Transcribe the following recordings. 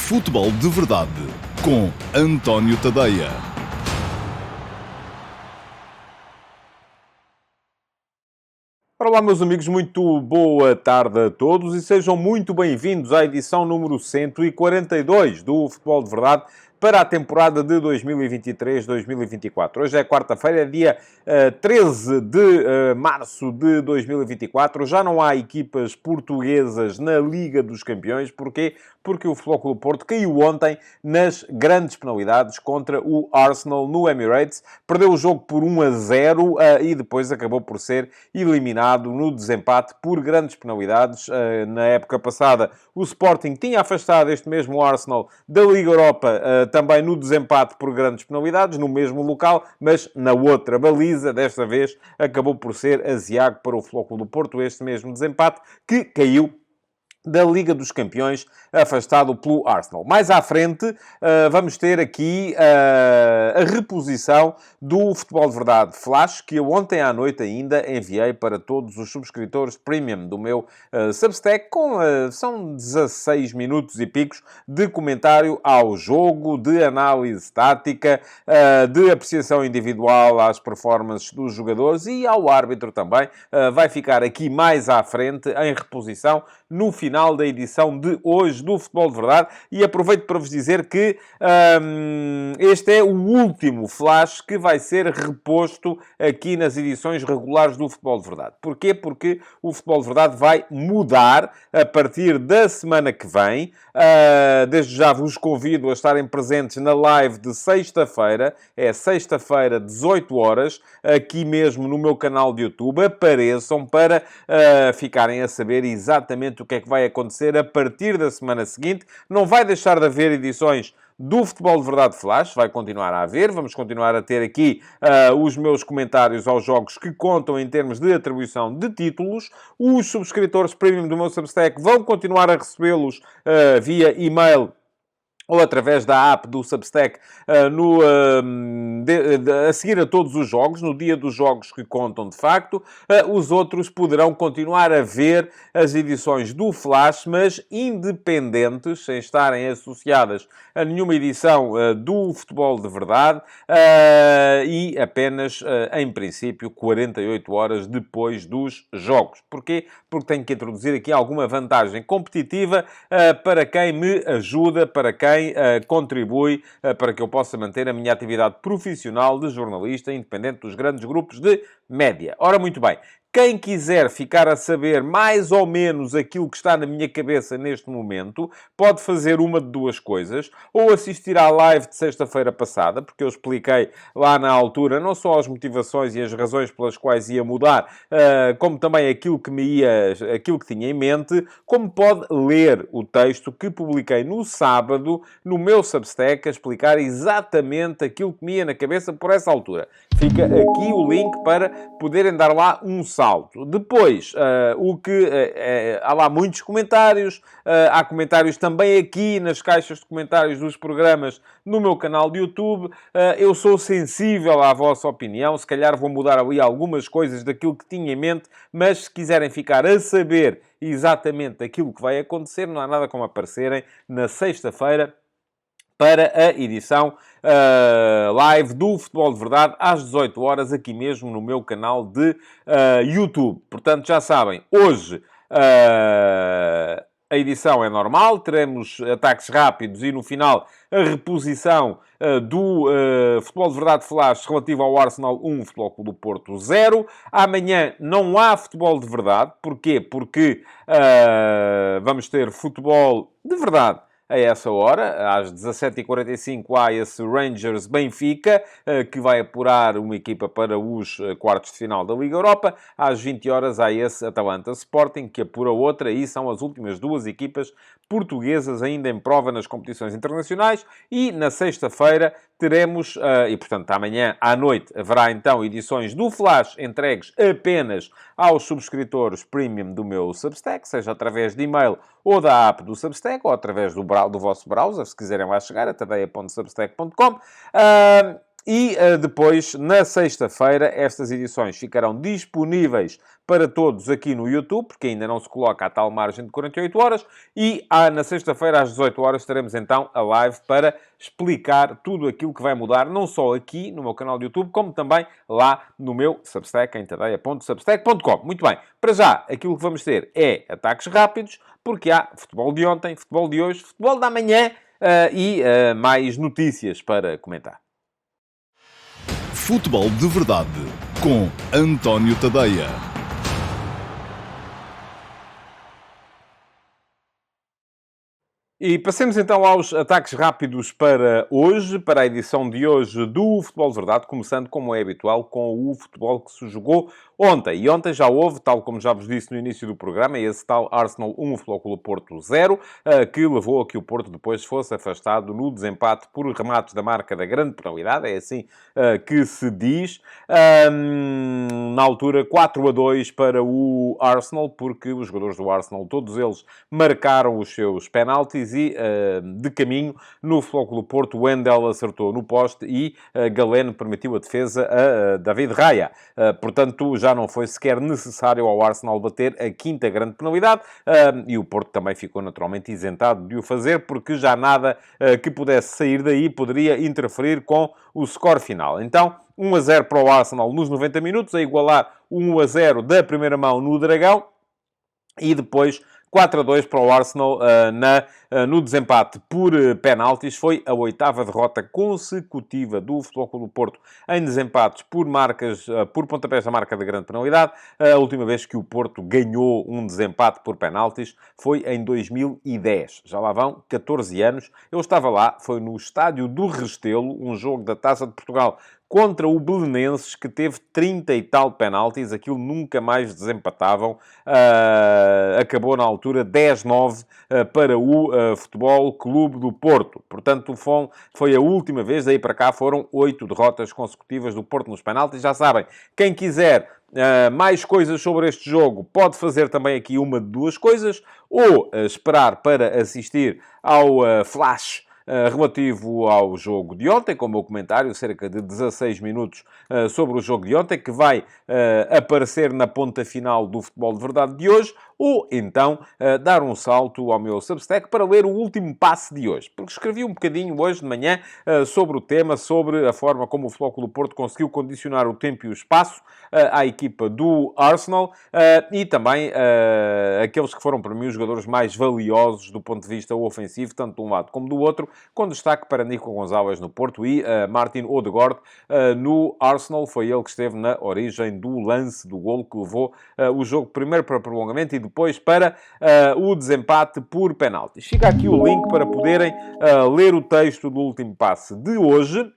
Futebol de Verdade com António Tadeia. Olá, meus amigos, muito boa tarde a todos e sejam muito bem-vindos à edição número 142 do Futebol de Verdade para a temporada de 2023-2024. Hoje é quarta-feira, dia 13 de março de 2024. Já não há equipas portuguesas na Liga dos Campeões. Porquê? Porque o Futebol Clube do Porto caiu ontem nas grandes penalidades contra o Arsenal no Emirates. Perdeu o jogo por 1-0 e depois acabou por ser eliminado no desempate por grandes penalidades. Na época passada, o Sporting tinha afastado este mesmo Arsenal da Liga Europa, também no desempate por grandes penalidades, no mesmo local, mas na outra baliza. Desta vez acabou por ser aziago para o Futebol Clube do Porto este mesmo desempate, que caiu da Liga dos Campeões, afastado pelo Arsenal. Mais à frente, vamos ter aqui a reposição do Futebol de Verdade Flash, que eu ontem à noite ainda enviei para todos os subscritores premium do meu Substack, são 16 minutos e picos de comentário ao jogo, de análise tática, de apreciação individual às performances dos jogadores e ao árbitro também. Vai ficar aqui mais à frente, em reposição, no final da edição de hoje do Futebol de Verdade. E aproveito para vos dizer que este é o último flash que vai ser reposto aqui nas edições regulares do Futebol de Verdade. Porquê? Porque o Futebol de Verdade vai mudar a partir da semana que vem. Desde já vos convido a estarem presentes na live de sexta-feira. É sexta-feira, 18 horas, aqui mesmo no meu canal de YouTube. Apareçam para ficarem a saber exatamente o que é que vai acontecer a partir da semana seguinte. Não vai deixar de haver edições do Futebol de Verdade Flash, vai continuar a haver. Vamos continuar a ter aqui os meus comentários aos jogos que contam em termos de atribuição de títulos. Os subscritores premium do meu Substack vão continuar a recebê-los via e-mail ou através da app do Substack, a seguir a todos os jogos, no dia dos jogos que contam de facto. Os outros poderão continuar a ver as edições do Flash, mas independentes, sem estarem associadas a nenhuma edição do Futebol de Verdade, e apenas, em princípio, 48 horas depois dos jogos. Porquê? Porque tenho que introduzir aqui alguma vantagem competitiva para quem me ajuda, para quem contribui para que eu possa manter a minha atividade profissional de jornalista, independente dos grandes grupos de média. Ora, muito bem. Quem quiser ficar a saber mais ou menos aquilo que está na minha cabeça neste momento, pode fazer uma de duas coisas. Ou assistir à live de sexta-feira passada, porque eu expliquei lá na altura não só as motivações e as razões pelas quais ia mudar, como também aquilo que tinha em mente, como pode ler o texto que publiquei no sábado no meu Substack, a explicar exatamente aquilo que me ia na cabeça por essa altura. Fica aqui o link para poderem dar lá um salto. Depois, há lá muitos comentários. Há comentários também aqui nas caixas de comentários dos programas no meu canal de YouTube. Eu sou sensível à vossa opinião. Se calhar vou mudar ali algumas coisas daquilo que tinha em mente, mas se quiserem ficar a saber exatamente aquilo que vai acontecer, não há nada como aparecerem na sexta-feira para a edição live do Futebol de Verdade, às 18 horas, aqui mesmo no meu canal de YouTube. Portanto, já sabem, hoje a edição é normal, teremos ataques rápidos e, no final, a reposição do Futebol de Verdade Flash relativo ao Arsenal 1, Futebol Clube do Porto 0. Amanhã não há Futebol de Verdade. Porquê? Porque vamos ter Futebol de Verdade a essa hora. Às 17h45 há esse Rangers-Benfica, que vai apurar uma equipa para os quartos de final da Liga Europa. Às 20 horas há esse Atalanta-Sporting, que apura outra, e são as últimas duas equipas portuguesas ainda em prova nas competições internacionais. E na sexta-feira teremos, e portanto amanhã à noite, haverá então edições do Flash entregues apenas aos subscritores premium do meu Substack, seja através de e-mail ou da app do Substack, ou através do vosso browser, se quiserem lá chegar, a tadeia.substack.com. E depois, na sexta-feira, estas edições ficarão disponíveis para todos aqui no YouTube, porque ainda não se coloca a tal margem de 48 horas. E na sexta-feira, às 18 horas, teremos então a live para explicar tudo aquilo que vai mudar, não só aqui no meu canal de YouTube, como também lá no meu Substack, em tadeia.substack.com. Muito bem, para já, aquilo que vamos ter é ataques rápidos, porque há futebol de ontem, futebol de hoje, futebol da manhã e mais notícias para comentar. Futebol de Verdade com António Tadeia. E passemos então aos ataques rápidos para hoje, para a edição de hoje do Futebol de Verdade, começando, como é habitual, com o futebol que se jogou ontem. E ontem já houve, tal como já vos disse no início do programa, esse tal Arsenal 1, Futebol Clube Porto 0, que levou a que o Porto depois fosse afastado no desempate por remates da marca da grande penalidade, é assim que se diz. Na altura, 4-2 para o Arsenal, porque os jogadores do Arsenal, todos eles, marcaram os seus penaltis e, de caminho, no Futebol Clube Porto, Wendel acertou no poste e Galeno permitiu a defesa a David Raya. Portanto, já não foi sequer necessário ao Arsenal bater a quinta grande penalidade e o Porto também ficou naturalmente isentado de o fazer, porque já nada que pudesse sair daí poderia interferir com o score final. Então, 1-0 para o Arsenal nos 90 minutos, a igualar 1-0 da primeira mão no Dragão, e depois 4-2 para o Arsenal no desempate por penaltis. Foi a 8ª derrota consecutiva do Futebol Clube do Porto em desempates por marcas, por pontapés da marca da grande penalidade. A última vez que o Porto ganhou um desempate por penaltis foi em 2010. Já lá vão 14 anos. Eu estava lá, foi no Estádio do Restelo, um jogo da Taça de Portugal contra o Belenenses, que teve 30 e tal penaltis. Aquilo nunca mais desempatavam. Acabou na altura 10-9 para o Futebol Clube do Porto. Portanto, foi a última vez. Daí para cá foram 8 derrotas consecutivas do Porto nos penaltis. Já sabem, quem quiser mais coisas sobre este jogo pode fazer também aqui uma de duas coisas. Ou esperar para assistir ao flash relativo ao jogo de ontem, com o meu comentário, cerca de 16 minutos sobre o jogo de ontem, que vai aparecer na ponta final do Futebol de Verdade de hoje, ou então dar um salto ao meu Substack para ler o último passe de hoje. Porque escrevi um bocadinho hoje de manhã sobre o tema, sobre a forma como o Futebol Clube do Porto conseguiu condicionar o tempo e o espaço à equipa do Arsenal e também aqueles que foram para mim os jogadores mais valiosos do ponto de vista ofensivo, tanto de um lado como do outro, com destaque para Nico Gonzalez no Porto e Martin Odegaard no Arsenal. Foi ele que esteve na origem do lance do golo que levou o jogo primeiro para prolongamento e depois para o desempate por penaltis. Fica aqui o link para poderem ler o texto do último passe de hoje,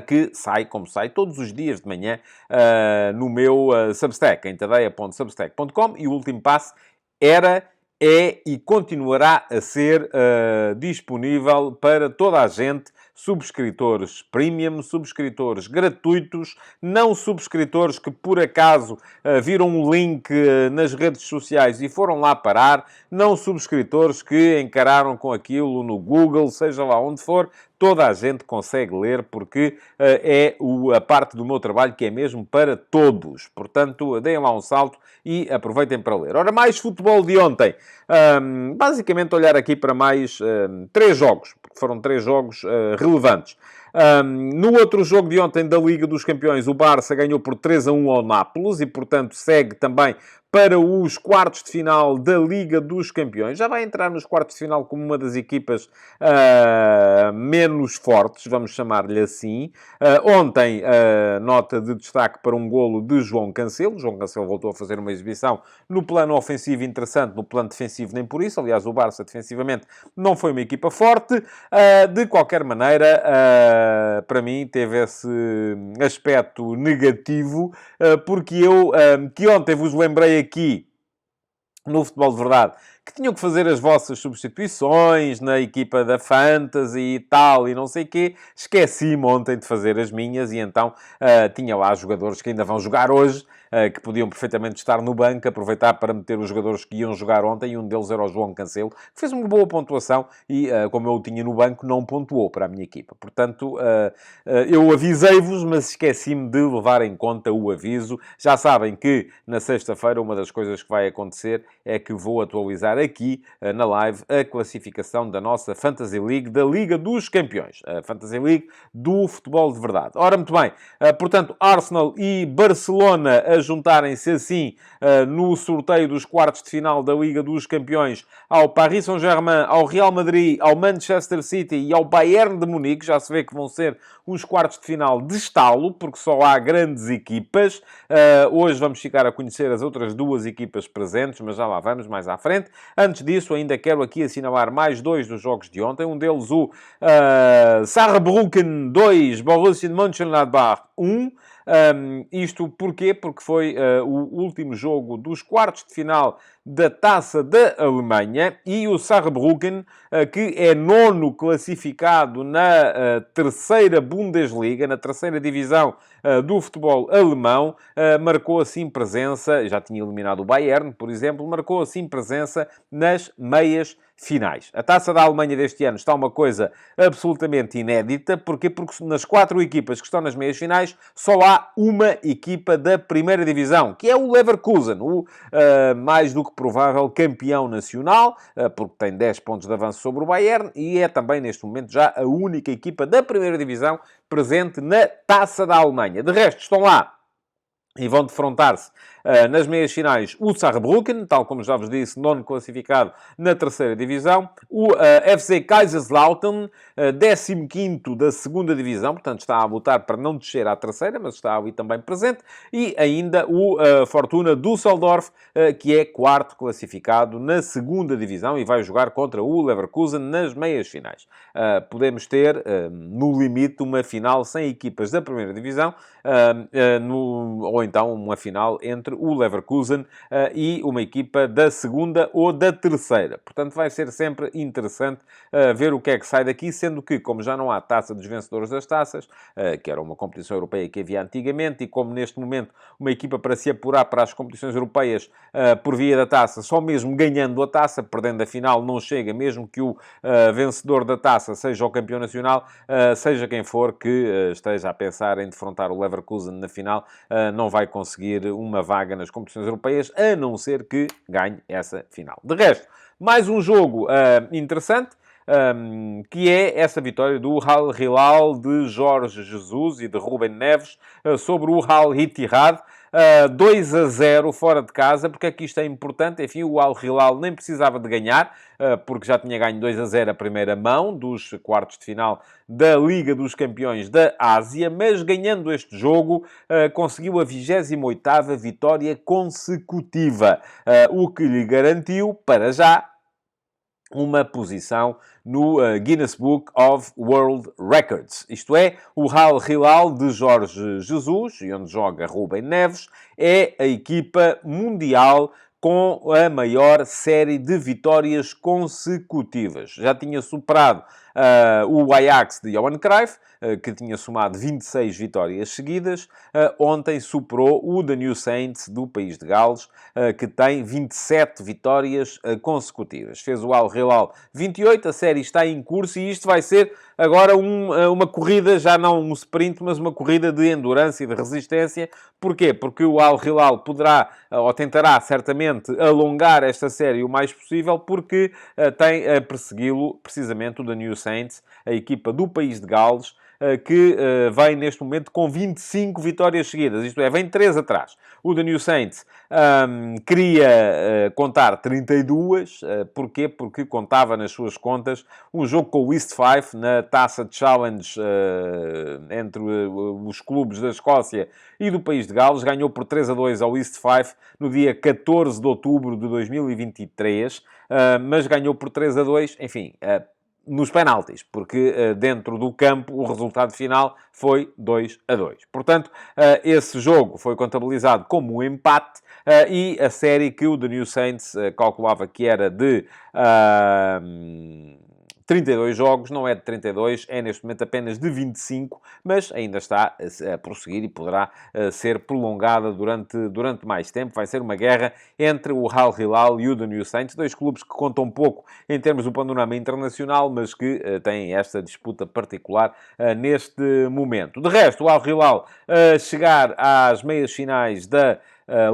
que sai, como sai, todos os dias de manhã no meu Substack, em tadeia.substack.com, e o último passe é e continuará a ser disponível para toda a gente, subscritores premium, subscritores gratuitos, não subscritores que por acaso viram um link nas redes sociais e foram lá parar, não subscritores que encararam com aquilo no Google, seja lá onde for. Toda a gente consegue ler, porque é a parte do meu trabalho que é mesmo para todos. Portanto, deem lá um salto e aproveitem para ler. Ora, mais futebol de ontem. Basicamente, olhar aqui para mais 3 jogos, porque foram 3 jogos relevantes. No outro jogo de ontem da Liga dos Campeões, o Barça ganhou por 3-1 ao Nápoles e, portanto, segue também para os quartos de final da Liga dos Campeões. Já vai entrar nos quartos de final como uma das equipas menos fortes, vamos chamar-lhe assim. Ontem, nota de destaque para um golo de João Cancelo. João Cancelo voltou a fazer uma exibição no plano ofensivo interessante, no plano defensivo nem por isso. Aliás, o Barça defensivamente não foi uma equipa forte. De qualquer maneira, para mim, teve esse aspecto negativo, porque eu, que ontem vos lembrei aqui, no Futebol de Verdade, que tinham que fazer as vossas substituições na equipa da Fantasy e tal, e não sei o quê. Esqueci-me ontem de fazer as minhas, e então tinha lá jogadores que ainda vão jogar hoje, que podiam perfeitamente estar no banco, aproveitar para meter os jogadores que iam jogar ontem, e um deles era o João Cancelo, que fez uma boa pontuação e, como eu o tinha no banco, não pontuou para a minha equipa. Portanto, eu avisei-vos, mas esqueci-me de levar em conta o aviso. Já sabem que na sexta-feira uma das coisas que vai acontecer é que vou atualizar aqui na live a classificação da nossa Fantasy League, da Liga dos Campeões. A Fantasy League do futebol de verdade. Ora, muito bem. Portanto, Arsenal e Barcelona a juntarem-se assim no sorteio dos quartos de final da Liga dos Campeões ao Paris Saint-Germain, ao Real Madrid, ao Manchester City e ao Bayern de Munique. Já se vê que vão ser uns quartos de final de estalo, porque só há grandes equipas. Hoje vamos ficar a conhecer as outras duas equipas presentes, mas já lá vamos mais à frente. Antes disso, ainda quero aqui assinalar mais dois dos jogos de ontem. Um deles o Saarbrücken 2, Borussia Mönchengladbach 1. Isto porquê? Porque foi o último jogo dos quartos de final da Taça da Alemanha e o Saarbrücken, que é nono classificado na terceira Bundesliga, na terceira divisão do futebol alemão, marcou assim presença, já tinha eliminado o Bayern, por exemplo, marcou assim presença nas meias finais. A Taça da Alemanha deste ano está uma coisa absolutamente inédita. Porquê? Porque nas 4 equipas que estão nas meias finais só há uma equipa da primeira divisão, que é o Leverkusen, o mais do que provável campeão nacional, porque tem 10 pontos de avanço sobre o Bayern e é também neste momento já a única equipa da primeira divisão presente na Taça da Alemanha. De resto, estão lá e vão defrontar-se nas meias finais o Saarbrücken, tal como já vos disse, nono classificado na terceira divisão. O FC Kaiserslautern, 15º da segunda divisão, portanto está a lutar para não descer à terceira, mas está ali também presente. E ainda o Fortuna Düsseldorf, que é quarto classificado na segunda divisão e vai jogar contra o Leverkusen nas meias finais. Podemos ter, no limite, uma final sem equipas da primeira divisão, ou então uma final entre o Leverkusen e uma equipa da segunda ou da terceira. Portanto, vai ser sempre interessante ver o que é que sai daqui, sendo que, como já não há taça dos vencedores das taças, que era uma competição europeia que havia antigamente, e como neste momento uma equipa para se apurar para as competições europeias por via da taça, só mesmo ganhando a taça, perdendo a final, não chega, mesmo que o vencedor da taça seja o campeão nacional, seja quem for que esteja a pensar em defrontar o Leverkusen na final, não vai conseguir uma vaga nas competições europeias, a não ser que ganhe essa final. De resto, mais um jogo interessante, que é essa vitória do Al Hilal de Jorge Jesus e de Ruben Neves sobre o Al Ittihad. 2-0 fora de casa. Porque é que isto é importante? Enfim, o Al Hilal nem precisava de ganhar, porque já tinha ganho 2-0 a primeira mão dos quartos de final da Liga dos Campeões da Ásia, mas ganhando este jogo, conseguiu a 28ª vitória consecutiva, o que lhe garantiu, para já, uma posição no Guinness Book of World Records. Isto é, o Al Hilal de Jorge Jesus, e onde joga Ruben Neves, é a equipa mundial com a maior série de vitórias consecutivas. Já tinha superado o Ajax de Johan Cruyff, que tinha somado 26 vitórias seguidas. Ontem superou o The New Saints do país de Gales, que tem 27 vitórias consecutivas. Fez o Al Hilal 28, a série está em curso e isto vai ser agora uma corrida, já não um sprint, mas uma corrida de endurance e de resistência. Porquê? Porque o Al Hilal poderá, ou tentará certamente, alongar esta série o mais possível, porque tem a persegui-lo precisamente o The New Saints, a equipa do país de Gales, que vem neste momento com 25 vitórias seguidas. Isto é, vem 3 atrás. O The New Saints queria contar 32. Porquê? Porque contava nas suas contas um jogo com o East Fife na Taça Challenge entre os clubes da Escócia e do país de Gales. Ganhou por 3-2 ao East Fife no dia 14 de outubro de 2023, mas ganhou por 3-2, enfim, nos penaltis, porque dentro do campo o resultado final foi 2-2. Portanto, esse jogo foi contabilizado como um empate, e a série que o The New Saints calculava que era de 32 jogos, não é de 32, é neste momento apenas de 25, mas ainda está a prosseguir e poderá ser prolongada durante mais tempo. Vai ser uma guerra entre o Al Hilal e o The New Saints, dois clubes que contam pouco em termos do panorama internacional, mas que têm esta disputa particular neste momento. De resto, o Al Hilal chegar às meias finais da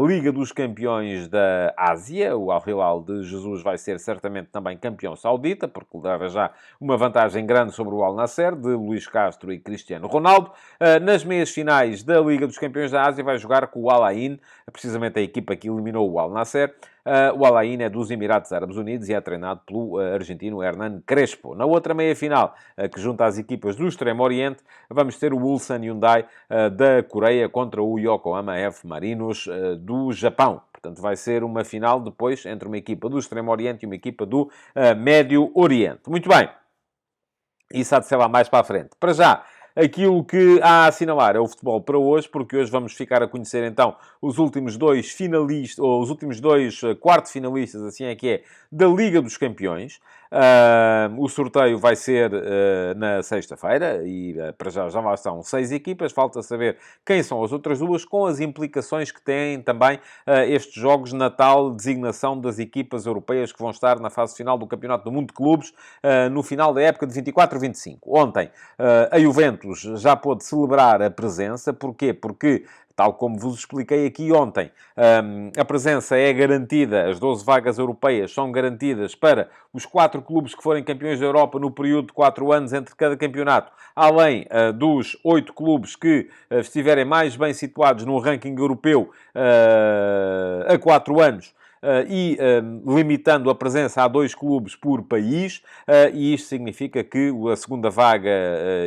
Liga dos Campeões da Ásia. O Al Hilal de Jesus vai ser certamente também campeão saudita, porque leva já uma vantagem grande sobre o Al Nassr, de Luís Castro e Cristiano Ronaldo. Nas meias finais da Liga dos Campeões da Ásia vai jogar com o Al Ain, precisamente a equipa que eliminou o Al Nassr. O Al Ain é dos Emirados Árabes Unidos e é treinado pelo argentino Hernan Crespo. Na outra meia-final, que junta as equipas do Extremo Oriente, vamos ter o Ulsan Hyundai da Coreia contra o Yokohama F. Marinos do Japão. Portanto, vai ser uma final depois entre uma equipa do Extremo Oriente e uma equipa do Médio Oriente. Muito bem. Isso há de ser lá mais para a frente. Para já, aquilo que há a assinalar é o futebol para hoje, porque hoje vamos ficar a conhecer então os últimos dois finalistas, ou os últimos dois quartos finalistas, assim é que é, da Liga dos Campeões. O sorteio vai ser na sexta-feira e para já lá estão 6 equipas. Falta saber quem são as outras duas, com as implicações que têm também estes jogos na tal designação das equipas europeias que vão estar na fase final do Campeonato do Mundo de Clubes no final da época de 24-25. Ontem, a Juventus já pôde celebrar a presença. Porquê? Porque, tal como vos expliquei aqui ontem, a presença é garantida, as 12 vagas europeias são garantidas para os 4 clubes que forem campeões da Europa no período de 4 anos entre cada campeonato, além dos 8 clubes que estiverem mais bem situados no ranking europeu a 4 anos. E limitando a presença a 2 clubes por país, e isto significa que a segunda vaga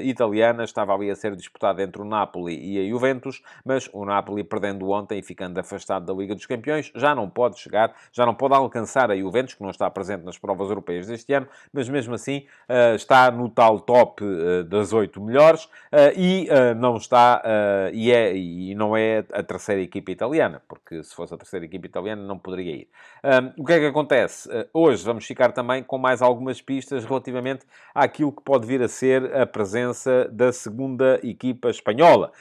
italiana estava ali a ser disputada entre o Napoli e a Juventus, mas o Napoli, perdendo ontem e ficando afastado da Liga dos Campeões, já não pode chegar, já não pode alcançar a Juventus, que não está presente nas provas europeias deste ano, mas mesmo assim está no tal top das 8 melhores e não está, e não é a terceira equipa italiana, porque se fosse a terceira equipa italiana não poderia ir. O que é que acontece? Hoje vamos ficar também com mais algumas pistas relativamente àquilo que pode vir a ser a presença da segunda equipa espanhola,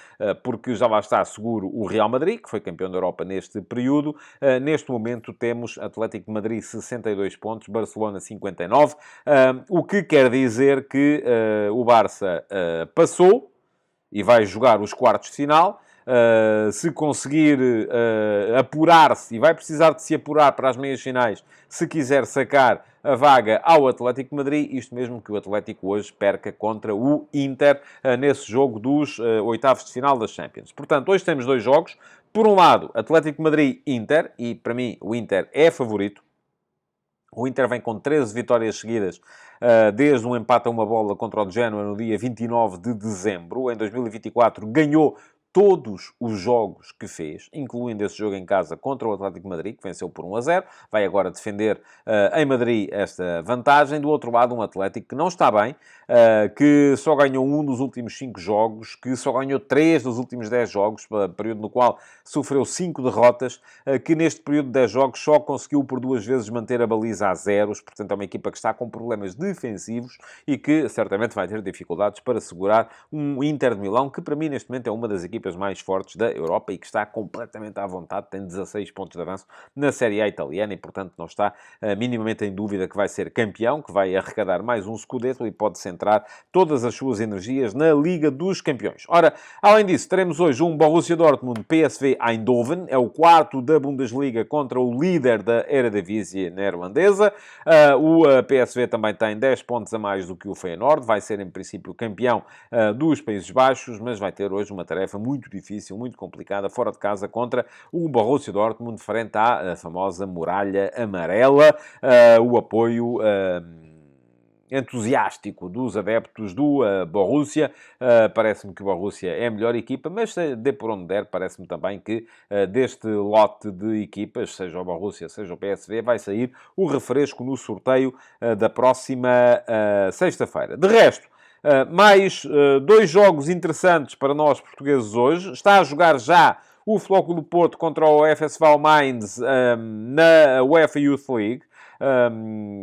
porque já lá está seguro o Real Madrid, que foi campeão da Europa neste período. Neste momento temos Atlético de Madrid 62 pontos, Barcelona 59, o que quer dizer que o Barça passou e vai jogar os quartos de final. Se conseguir apurar-se, e vai precisar de se apurar para as meias finais, se quiser sacar a vaga ao Atlético de Madrid, isto mesmo que o Atlético hoje perca contra o Inter nesse jogo dos oitavos de final das Champions. Portanto, hoje temos 2 jogos. Por um lado, Atlético de Madrid-Inter, e para mim o Inter é favorito. O Inter vem com 13 vitórias seguidas, desde um empate a uma bola contra o Genoa no dia 29 de dezembro. Em 2024 ganhou todos os jogos que fez, incluindo esse jogo em casa contra o Atlético de Madrid, que venceu por 1-0. Vai agora defender em Madrid esta vantagem. Do outro lado, um Atlético que não está bem, que só ganhou 1 dos últimos 5 jogos, que só ganhou 3 dos últimos 10 jogos, período no qual sofreu 5 derrotas, que neste período de 10 jogos só conseguiu por 2 vezes manter a baliza a zeros. Portanto, é uma equipa que está com problemas defensivos e que certamente vai ter dificuldades para segurar um Inter de Milão, que para mim neste momento é uma das equipas mais fortes da Europa e que está completamente à vontade, tem 16 pontos de avanço na Série A italiana e, portanto, não está minimamente em dúvida que vai ser campeão, que vai arrecadar mais um Scudetto e pode centrar todas as suas energias na Liga dos Campeões. Ora, além disso, teremos hoje um Borussia Dortmund PSV Eindhoven, é o quarto da Bundesliga contra o líder da Eredivisie neerlandesa. O PSV também tem 10 pontos a mais do que o Feyenoord, vai ser em princípio campeão dos Países Baixos, mas vai ter hoje uma tarefa muito difícil, muito complicada, fora de casa contra o Borussia Dortmund, frente à famosa muralha amarela. O apoio entusiástico dos adeptos do Borussia. Parece-me que o Borussia é a melhor equipa, mas dê por onde der, parece-me também que deste lote de equipas, seja o Borussia, seja o PSV, vai sair o refresco no sorteio da próxima sexta-feira. De resto, mais 2 jogos interessantes para nós portugueses hoje. Está a jogar já o Flóculo do Porto contra o FSV Mainz na UEFA Youth League.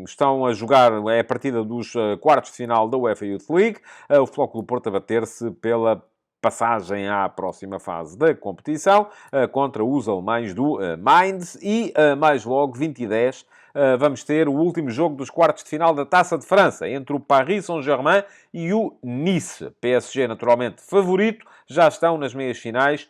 estão a jogar, é a partida dos quartos de final da UEFA Youth League. O Futebol Clube do Porto a bater-se pela passagem à próxima fase da competição, contra os alemães do Mainz. E mais logo, 20 e 10, vamos ter o último jogo dos quartos de final da Taça de França, entre o Paris Saint-Germain e o Nice. PSG, naturalmente, favorito, já estão nas meias finais.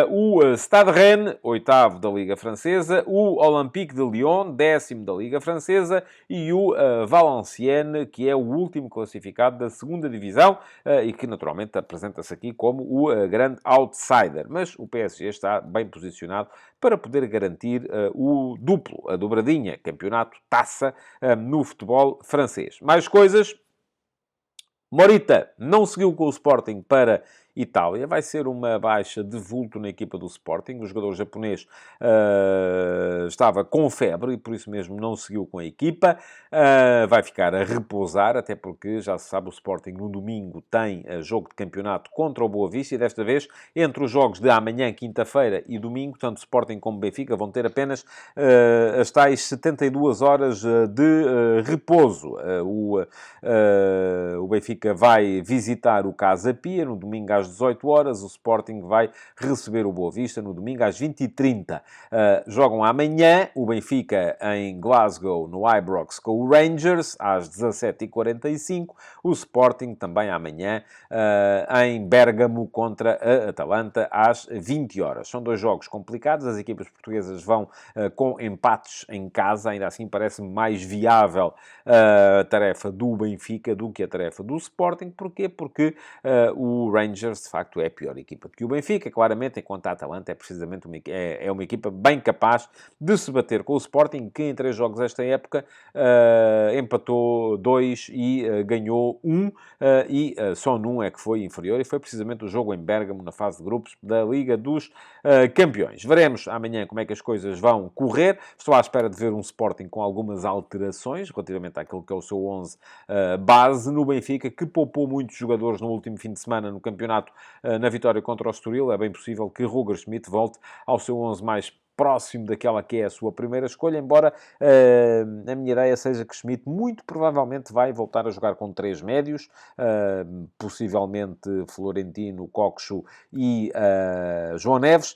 O Stade Rennes, oitavo da Liga Francesa, o Olympique de Lyon, décimo da Liga Francesa, e o Valenciennes, que é o último classificado da segunda divisão, e que naturalmente apresenta-se aqui como o grande outsider. Mas o PSG está bem posicionado para poder garantir o duplo, a dobradinha, campeonato, taça, no futebol francês. Mais coisas. Morita não seguiu com o Sporting para Itália. Vai ser uma baixa de vulto na equipa do Sporting. O jogador japonês estava com febre e por isso mesmo não seguiu com a equipa. Vai ficar a repousar, até porque, já se sabe, o Sporting no domingo tem jogo de campeonato contra o Boa Vista e desta vez, entre os jogos de amanhã, quinta-feira e domingo, tanto Sporting como Benfica vão ter apenas as tais 72 horas de repouso. O Benfica vai visitar o Casa Pia no domingo às 18 horas. O Sporting vai receber o Boa Vista no domingo às 20h30. Jogam amanhã o Benfica em Glasgow, no Ibrox, com o Rangers às 17h45. O Sporting também amanhã em Bérgamo contra a Atalanta às 20 horas. São dois jogos complicados. As equipas portuguesas vão com empates em casa. Ainda assim parece-me mais viável a tarefa do Benfica do que a tarefa do Sporting. Porquê? Porque o Rangers, de facto, é a pior equipa que o Benfica, claramente, enquanto a Atalanta é precisamente uma equipa bem capaz de se bater com o Sporting, que em 3 jogos esta época empatou 2 e ganhou 1, e só num é que foi inferior, e foi precisamente o jogo em Bérgamo, na fase de grupos da Liga dos Campeões. Veremos amanhã como é que as coisas vão correr. Estou à espera de ver um Sporting com algumas alterações relativamente àquilo que é o seu 11 base no Benfica, que poupou muitos jogadores no último fim de semana no campeonato, na vitória contra o Estoril. É bem possível que Roger Schmidt volte ao seu 11 mais próximo daquela que é a sua primeira escolha, embora a minha ideia seja que Schmidt muito provavelmente vai voltar a jogar com 3 médios, possivelmente Florentino, Coxo e João Neves,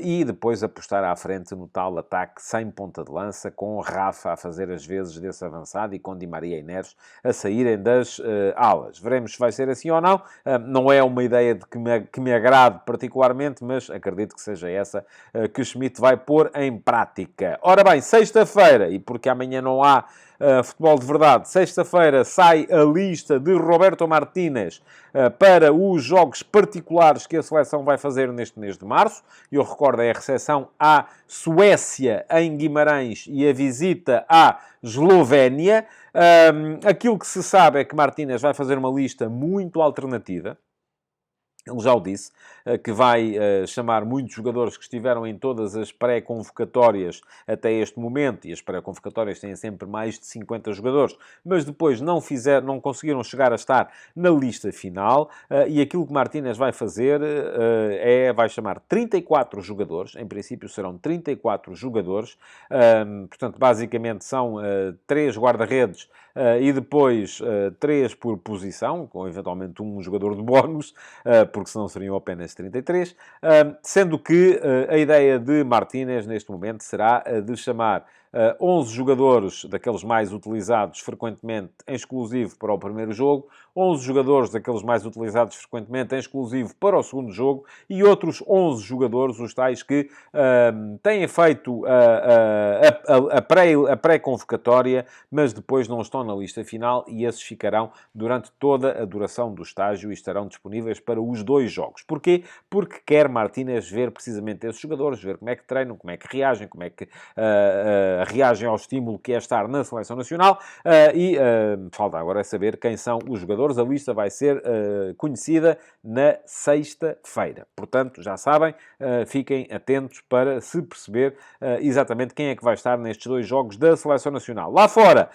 e depois apostar à frente no tal ataque sem ponta de lança, com Rafa a fazer as vezes desse avançado e com Di Maria e Neres a saírem das alas. Veremos se vai ser assim ou não. Não é uma ideia de que me agrade particularmente, mas acredito que seja essa que Schmidt vai pôr em prática. Ora bem, sexta-feira, e porque amanhã não há futebol de verdade, sexta-feira sai a lista de Roberto Martínez para os jogos particulares que a seleção vai fazer neste mês de março. Eu recordo, é a recepção à Suécia em Guimarães e a visita à Eslovénia. Aquilo que se sabe é que Martínez vai fazer uma lista muito alternativa. Ele já o disse, que vai chamar muitos jogadores que estiveram em todas as pré-convocatórias até este momento, e as pré-convocatórias têm sempre mais de 50 jogadores, mas depois não conseguiram chegar a estar na lista final, e aquilo que Martínez vai fazer vai chamar 34 jogadores, em princípio serão 34 jogadores, portanto, basicamente são 3 guarda-redes, e depois 3 por posição, com eventualmente um jogador de bónus, porque senão seriam apenas 33, sendo que a ideia de Martínez neste momento será de chamar 11 jogadores daqueles mais utilizados frequentemente em exclusivo para o primeiro jogo, 11 jogadores daqueles mais utilizados frequentemente em exclusivo para o segundo jogo e outros 11 jogadores, os tais que têm feito a pré-convocatória, mas depois não estão na lista final, e esses ficarão durante toda a duração do estágio e estarão disponíveis para os 2 jogos. Porquê? Porque quer Martínez ver precisamente esses jogadores, ver como é que treinam, como é que reagem, como é que reagem ao estímulo que é estar na seleção nacional, e falta agora saber quem são os jogadores. A lista vai ser conhecida na sexta-feira. Portanto, já sabem, fiquem atentos para se perceber exatamente quem é que vai estar nestes 2 jogos da seleção nacional. Lá fora,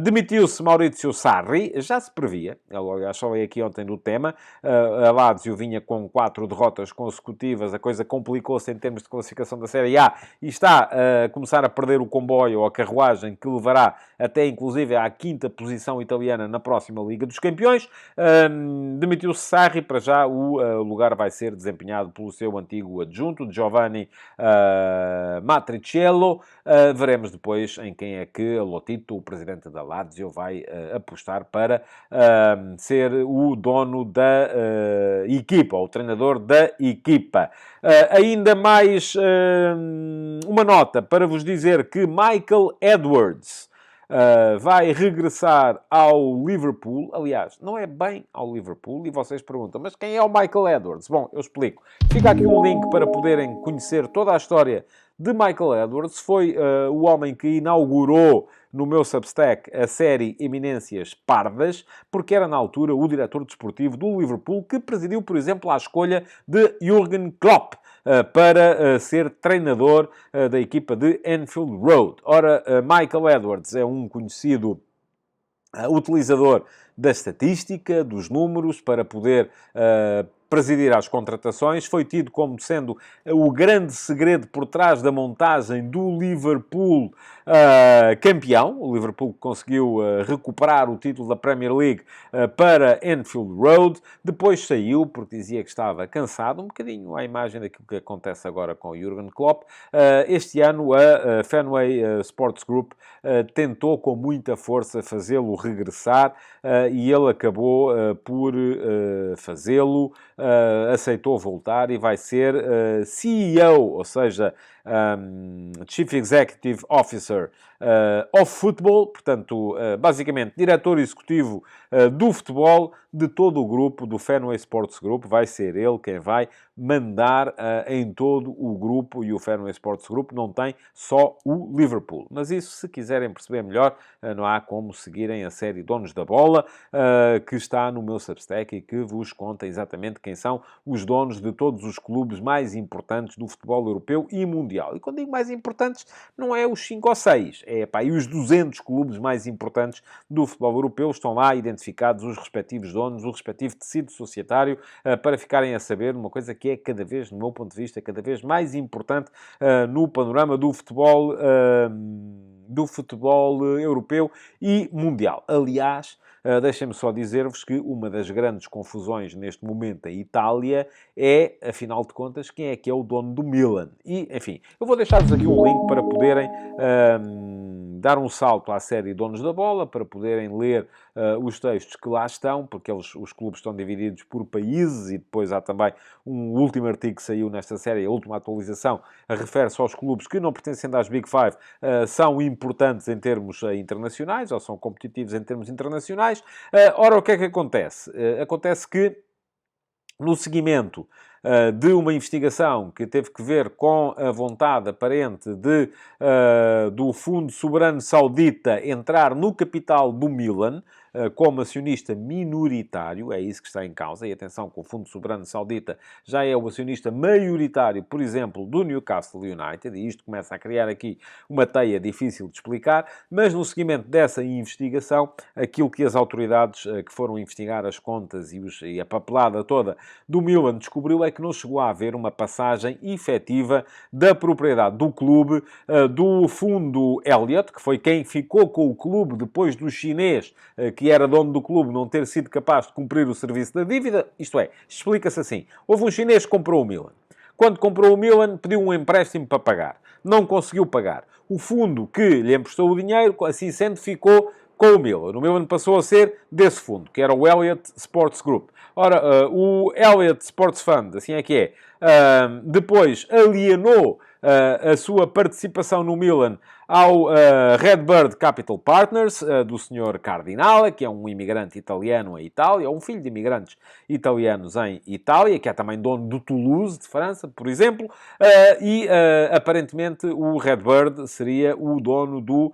demitiu-se Maurizio Sarri, já se previa, aliás, falei aqui ontem do tema, a Lazio vinha com 4 derrotas consecutivas, a coisa complicou-se em termos de classificação da Série A e está a começar a perder o comboio ou a carruagem que levará até, inclusive, à 5ª posição italiana na próxima Liga dos Campeões. Demitiu-se Sarri, para já o lugar vai ser desempenhado pelo seu antigo adjunto, Giovanni Matriciello. Veremos depois em quem é que Lotito, o presidente da Lazio, vai apostar para ser o dono da equipa, ou o treinador da equipa. Ainda mais uma nota para vos dizer que Michael Edwards vai regressar ao Liverpool. Aliás, não é bem ao Liverpool. E vocês perguntam, mas quem é o Michael Edwards? Bom, eu explico. Fica aqui um link para poderem conhecer toda a história de Michael Edwards. Foi o homem que inaugurou no meu Substack a série Eminências Pardas, porque era na altura o diretor desportivo do Liverpool, que presidiu, por exemplo, a escolha de Jürgen Klopp para ser treinador da equipa de Anfield Road. Ora, Michael Edwards é um conhecido utilizador da estatística, dos números, para poder presidir às contratações. Foi tido como sendo o grande segredo por trás da montagem do Liverpool campeão. O Liverpool conseguiu recuperar o título da Premier League para Anfield Road. Depois saiu, porque dizia que estava cansado, um bocadinho à imagem daquilo que acontece agora com o Jürgen Klopp. Este ano a Fenway Sports Group tentou com muita força fazê-lo regressar e ele acabou por fazê-lo. Aceitou voltar e vai ser CEO, ou seja, Chief Executive Officer of Football, portanto, basicamente, diretor executivo do futebol de todo o grupo, do Fenway Sports Group. Vai ser ele quem vai mandar em todo o grupo, e o Fenway Sports Group não tem só o Liverpool. Mas isso, se quiserem perceber melhor, não há como seguirem a série Donos da Bola, que está no meu Substack e que vos conta exatamente quem são os donos de todos os clubes mais importantes do futebol europeu e mundial. E quando digo mais importantes, não é os 5 ou 6, e os 200 clubes mais importantes do futebol europeu. Estão lá identificados os respectivos donos, o respectivo tecido societário, para ficarem a saber uma coisa que é cada vez, no meu ponto de vista, cada vez mais importante no panorama do futebol europeu e mundial. Aliás, deixem-me só dizer-vos que uma das grandes confusões neste momento em Itália é, afinal de contas, quem é que é o dono do Milan. E, enfim, eu vou deixar-vos aqui um link para poderem dar um salto à série Donos da Bola, para poderem ler os textos que lá estão, porque os clubes estão divididos por países, e depois há também um último artigo que saiu nesta série, a última atualização, refere-se aos clubes que, não pertencendo às Big Five, são importantes em termos internacionais, ou são competitivos em termos internacionais. Ora, o que é que acontece? Acontece que, no seguimento de uma investigação que teve que ver com a vontade aparente do Fundo Soberano Saudita entrar no capital do Milan, como acionista minoritário, é isso que está em causa. E atenção que o Fundo Soberano Saudita já é o acionista maioritário, por exemplo, do Newcastle United, e isto começa a criar aqui uma teia difícil de explicar, mas no seguimento dessa investigação, aquilo que as autoridades que foram investigar as contas e a papelada toda do Milan descobriu é que não chegou a haver uma passagem efetiva da propriedade do clube do fundo Elliott, que foi quem ficou com o clube depois do chinês, que era dono do clube, não ter sido capaz de cumprir o serviço da dívida. Isto é, explica-se assim. Houve um chinês que comprou o Milan. Quando comprou o Milan, pediu um empréstimo para pagar. Não conseguiu pagar. O fundo que lhe emprestou o dinheiro, assim sendo, ficou com o Milan. O Milan passou a ser desse fundo, que era o Elliott Sports Group. Ora, o Elliott Sports Fund, assim é que é, depois alienou a sua participação no Milan ao Redbird Capital Partners, do Sr. Cardinale, que é um imigrante italiano em Itália, ou um filho de imigrantes italianos em Itália, que é também dono do Toulouse, de França, por exemplo, e aparentemente o Redbird seria o dono do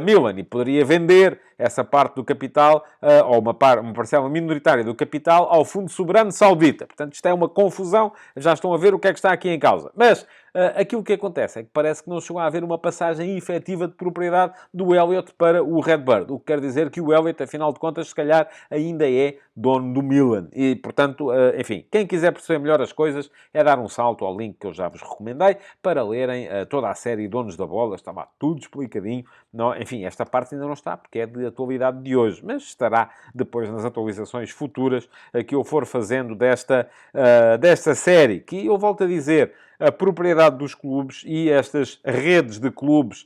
Milan e poderia vender essa parte do capital, ou uma parcela minoritária do capital, ao Fundo Soberano Saudita. Portanto, isto é uma confusão, já estão a ver o que é que está aqui em causa. Mas Aquilo que acontece é que parece que não chegou a haver uma passagem efetiva de propriedade do Elliott para o Redbird, o que quer dizer que o Elliott, afinal de contas, se calhar ainda é dono do Milan. E, portanto, enfim, quem quiser perceber melhor as coisas é dar um salto ao link que eu já vos recomendei para lerem toda a série Donos da Bola. Estava tudo explicadinho. Não, enfim, esta parte ainda não está, porque é de atualidade de hoje, mas estará depois nas atualizações futuras que eu for fazendo desta série, que eu volto a dizer, a propriedade dos clubes e estas redes de clubes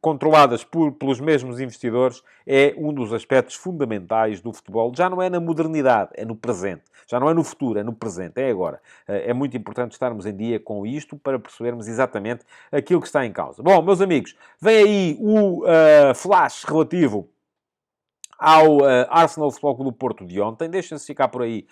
controladas pelos mesmos investidores é um dos aspectos fundamentais do futebol. Já não é na modernidade, é no presente. Já não é no futuro, é no presente, é agora. É muito importante estarmos em dia com isto para percebermos exatamente aquilo que está em causa. Bom, meus amigos, vem aí o flash relativo ao Arsenal Futebol Clube do Porto de ontem. Deixem-se ficar por aí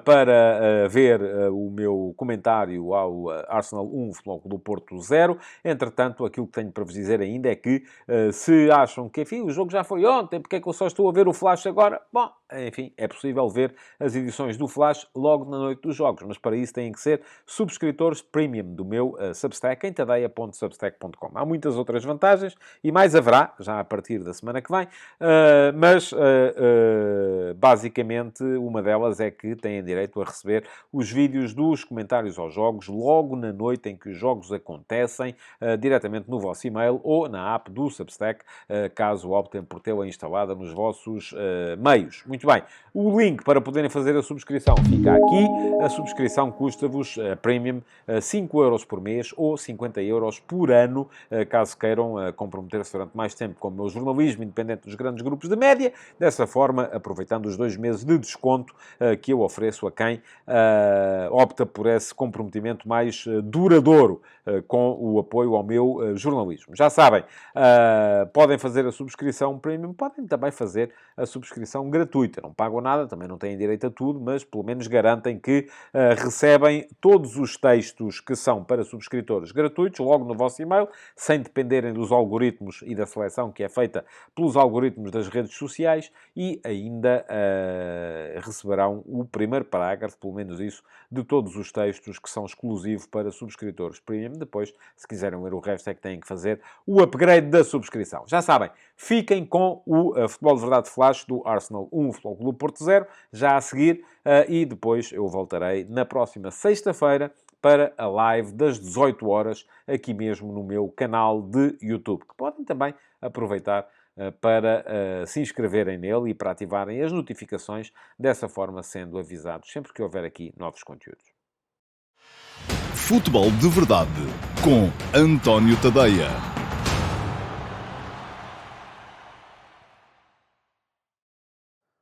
para ver o meu comentário ao Arsenal 1, Futebol Clube do Porto 0. Entretanto, aquilo que tenho para vos dizer ainda é que se acham que, enfim, o jogo já foi ontem, porque é que eu só estou a ver o Flash agora? Bom, enfim, é possível ver as edições do Flash logo na noite dos jogos, mas para isso têm que ser subscritores premium do meu Substack, em tadeia.substack.com. Há muitas outras vantagens e mais haverá, já a partir da semana que vem, mas basicamente uma delas é que têm direito a receber os vídeos dos comentários aos jogos logo na noite em que os jogos acontecem, diretamente no vosso e-mail ou na app do Substack, caso optem por tê-la instalada nos vossos meios. Muito bem. O link para poderem fazer a subscrição fica aqui. A subscrição custa-vos premium 5 euros por mês ou 50 euros por ano, caso queiram comprometer-se durante mais tempo com o meu jornalismo, independente dos grandes grupos de média. Dessa forma, aproveitando os 2 meses de desconto que eu ofereço a quem opta por esse comprometimento mais duradouro com o apoio ao meu jornalismo. Já sabem, podem fazer a subscrição premium, podem também fazer a subscrição gratuita. Não pagam nada, também não têm direito a tudo, mas pelo menos garantem que recebem todos os textos que são para subscritores gratuitos, logo no vosso e-mail, sem dependerem dos algoritmos e da seleção que é feita pelos algoritmos das redes sociais, e ainda receberão o primeiro parágrafo, pelo menos isso, de todos os textos que são exclusivos para subscritores premium. Depois, se quiserem ler o resto, é que têm que fazer o upgrade da subscrição. Já sabem, fiquem com o Futebol de Verdade Flash do Arsenal 1, Futebol Clube Porto 0, já a seguir, e depois eu voltarei na próxima sexta-feira para a live das 18 horas, aqui mesmo no meu canal de YouTube, que podem também aproveitar para se inscreverem nele e para ativarem as notificações, dessa forma sendo avisados sempre que houver aqui novos conteúdos. Futebol de Verdade com António Tadeia.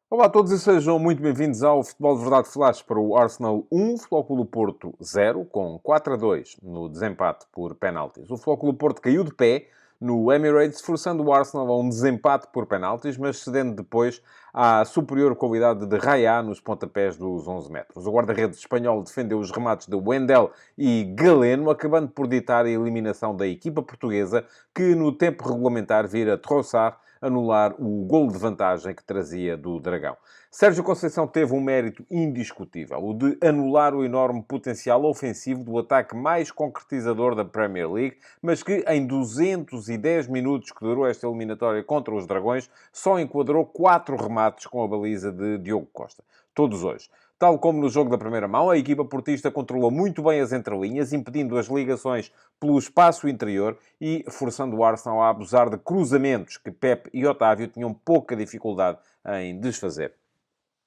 Olá a todos e sejam muito bem-vindos ao Futebol de Verdade Flash para o Arsenal 1, Futebol Clube do Porto 0, com 4-2 no desempate por penaltis. O Futebol Clube do Porto caiu de pé no Emirates, forçando o Arsenal a um desempate por penaltis, mas cedendo depois à superior qualidade de Raya nos pontapés dos 11 metros. O guarda-redes espanhol defendeu os remates de Wendell e Galeno, acabando por ditar a eliminação da equipa portuguesa, que no tempo regulamentar vira Trossard anular o golo de vantagem que trazia do Dragão. Sérgio Conceição teve um mérito indiscutível, o de anular o enorme potencial ofensivo do ataque mais concretizador da Premier League, mas que em 210 minutos que durou esta eliminatória contra os Dragões, só enquadrou 4 remates com a baliza de Diogo Costa. Todos hoje. Tal como no jogo da primeira mão, a equipa portista controlou muito bem as entrelinhas, impedindo as ligações pelo espaço interior e forçando o Arsenal a abusar de cruzamentos que Pep e Otávio tinham pouca dificuldade em desfazer.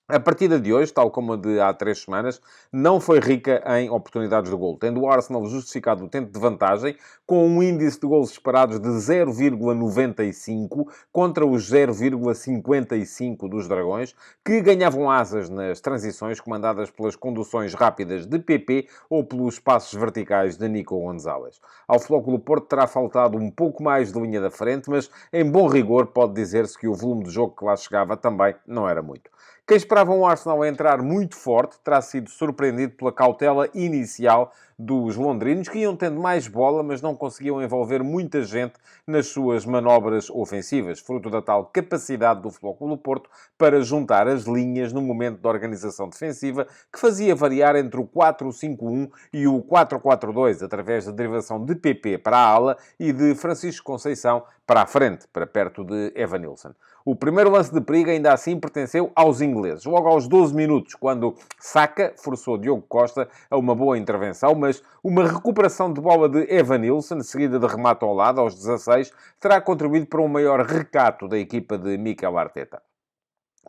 A partida de hoje, tal como a de há 3 semanas, não foi rica em oportunidades de golo, tendo o Arsenal justificado o tento de vantagem com um índice de golos esperados de 0,95 contra os 0,55 dos Dragões, que ganhavam asas nas transições comandadas pelas conduções rápidas de PP ou pelos passos verticais de Nico Gonzalez. Ao Futebol Clube do Porto terá faltado um pouco mais de linha da frente, mas em bom rigor pode dizer-se que o volume de jogo que lá chegava também não era muito. Quem esperava um Arsenal a entrar muito forte terá sido surpreendido pela cautela inicial dos londrinos, que iam tendo mais bola, mas não conseguiam envolver muita gente nas suas manobras ofensivas, fruto da tal capacidade do Futebol Clube do Porto para juntar as linhas no momento da organização defensiva, que fazia variar entre o 4-5-1 e o 4-4-2, através da derivação de PP para a ala e de Francisco Conceição para a frente, para perto de Evanilson. O primeiro lance de perigo, ainda assim, pertenceu aos ingleses. Logo aos 12 minutos, quando Saka forçou Diogo Costa a uma boa intervenção, mas uma recuperação de bola de Evanilson, seguida de remate ao lado, aos 16, terá contribuído para um maior recato da equipa de Mikel Arteta.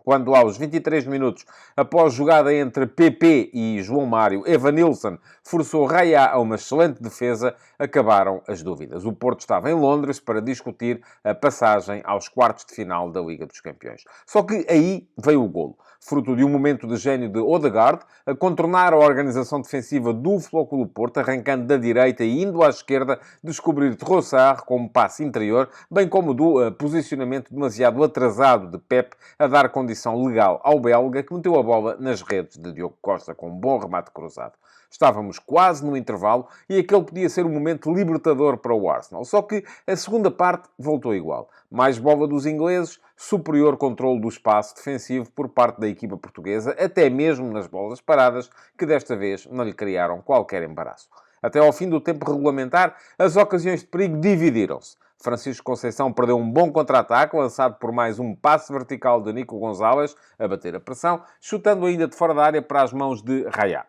Quando aos 23 minutos, após jogada entre PP e João Mário, Evanilson forçou Raya a uma excelente defesa, acabaram as dúvidas. O Porto estava em Londres para discutir a passagem aos quartos de final da Liga dos Campeões. Só que aí veio o golo. Fruto de um momento de gênio de Odegaard, a contornar a organização defensiva do Futebol Clube do Porto, arrancando da direita e indo à esquerda, descobrir Trossard como passe interior, bem como do posicionamento demasiado atrasado de Pep a dar condição legal ao belga, que meteu a bola nas redes de Diogo Costa com um bom remate cruzado. Estávamos quase no intervalo e aquele podia ser um momento libertador para o Arsenal. Só que a segunda parte voltou igual. Mais bola dos ingleses, superior controle do espaço defensivo por parte da equipa portuguesa, até mesmo nas bolas paradas, que desta vez não lhe criaram qualquer embaraço. Até ao fim do tempo regulamentar, as ocasiões de perigo dividiram-se. Francisco Conceição perdeu um bom contra-ataque, lançado por mais um passe vertical de Nico Gonzalez, a bater a pressão, chutando ainda de fora da área para as mãos de Raya.